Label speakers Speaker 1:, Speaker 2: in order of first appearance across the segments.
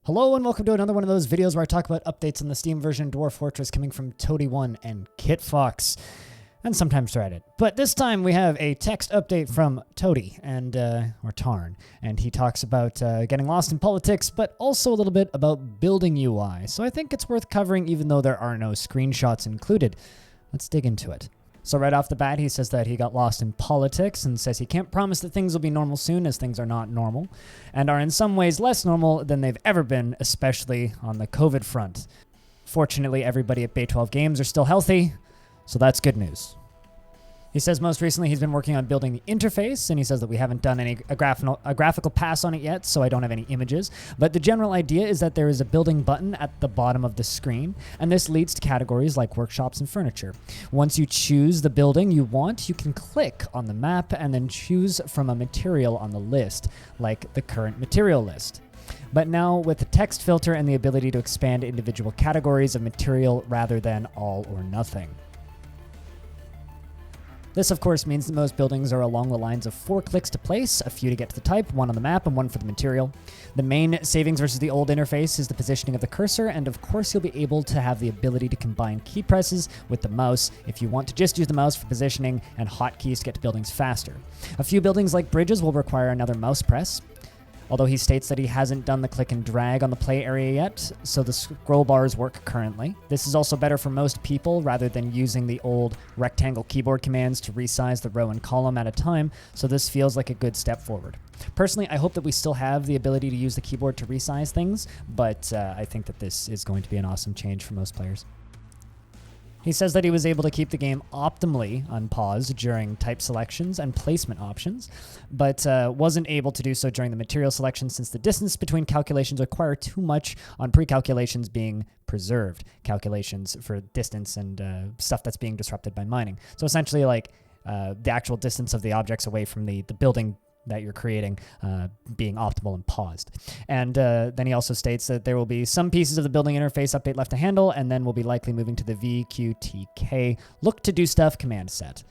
Speaker 1: Hello and welcome to another one of those videos where I talk about updates on the Steam version Dwarf Fortress coming from Toady1 and KitFox, and sometimes Reddit. But this time we have a text update from Toady, and or Tarn, and he talks about getting lost in politics, but also a little bit about building UI. So I think it's worth covering even though there are no screenshots included. Let's dig into it. So right off the bat, he says that he got lost in politics and says he can't promise that things will be normal soon as things are not normal and are in some ways less normal than they've ever been, especially on the COVID front. Fortunately, everybody at Bay 12 Games are still healthy, so that's good news. He says most recently he's been working on building the interface, and he says that we haven't done a graphical pass on it yet, so I don't have any images. But the general idea is that there is a building button at the bottom of the screen, and this leads to categories like workshops and furniture. Once you choose the building you want, you can click on the map and then choose from a material on the list, like the current material list. But now with the text filter and the ability to expand individual categories of material rather than all or nothing. This, of course, means that most buildings are along the lines of 4 clicks to place, a few to get to the type, 1 on the map, and 1 for the material. The main savings versus the old interface is the positioning of the cursor, and of course you'll be able to have the ability to combine key presses with the mouse if you want to just use the mouse for positioning and hotkeys to get to buildings faster. A few buildings like bridges will require another mouse press, although he states that he hasn't done the click and drag on the play area yet, so the scroll bars work currently. This is also better for most people rather than using the old rectangle keyboard commands to resize the row and column at a time, so this feels like a good step forward. Personally, I hope that we still have the ability to use the keyboard to resize things, but I think that this is going to be an awesome change for most players. He says that he was able to keep the game optimally unpaused during type selections and placement options, but wasn't able to do so during the material selection since the distance between calculations require too much on pre-calculations being preserved, calculations for distance and stuff that's being disrupted by mining. So essentially like the actual distance of the objects away from the building that you're creating being optimal and paused. And then he also states that there will be some pieces of the building interface update left to handle, and then we'll be likely moving to the VQTK look to do stuff command set.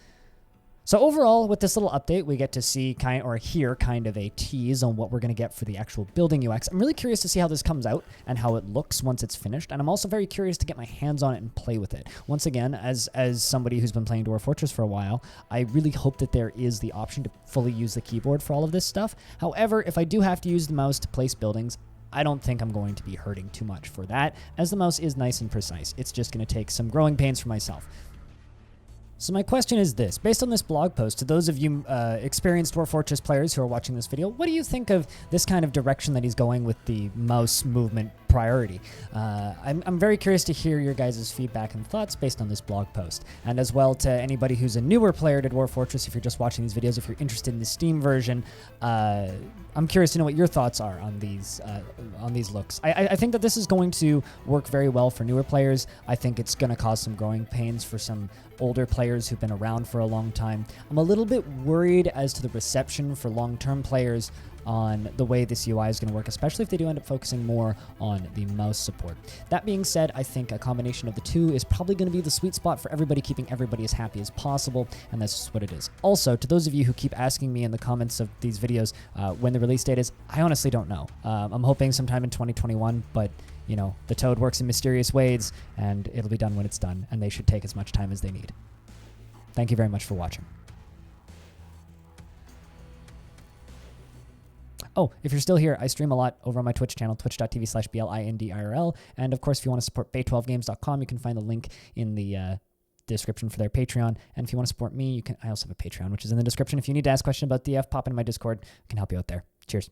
Speaker 1: So overall, with this little update, we get to see hear kind of a tease on what we're going to get for the actual building UX. I'm really curious to see how this comes out and how it looks once it's finished, and I'm also very curious to get my hands on it and play with it. Once again, as somebody who's been playing Dwarf Fortress for a while, I really hope that there is the option to fully use the keyboard for all of this stuff. However, if I do have to use the mouse to place buildings, I don't think I'm going to be hurting too much for that, as the mouse is nice and precise. It's just going to take some growing pains for myself. So my question is this: based on this blog post, to those of you experienced Dwarf Fortress players who are watching this video, what do you think of this kind of direction that he's going with the mouse movement priority? I'm very curious to hear your guys' feedback and thoughts based on this blog post. And as well to anybody who's a newer player to Dwarf Fortress, if you're just watching these videos, if you're interested in the Steam version, I'm curious to know what your thoughts are on these looks. I think that this is going to work very well for newer players. I think it's going to cause some growing pains for some older players who've been around for a long time. I'm a little bit worried as to the reception for long-term players on the way this UI is going to work, especially if they do end up focusing more on the mouse support. That being said, I think a combination of the two is probably going to be the sweet spot for everybody, keeping everybody as happy as possible, and that's just what it is. Also, to those of you who keep asking me in the comments of these videos when the release date is, I honestly don't know. I'm hoping sometime in 2021, but you know, the Toad works in mysterious ways, and it'll be done when it's done, and they should take as much time as they need. Thank you very much for watching. Oh, if you're still here, I stream a lot over on my Twitch channel, twitch.tv/BLINDIRL. And of course, if you want to support bay12games.com, you can find the link in the description for their Patreon. And if you want to support me, I also have a Patreon, which is in the description. If you need to ask questions about DF, pop into my Discord. I can help you out there. Cheers.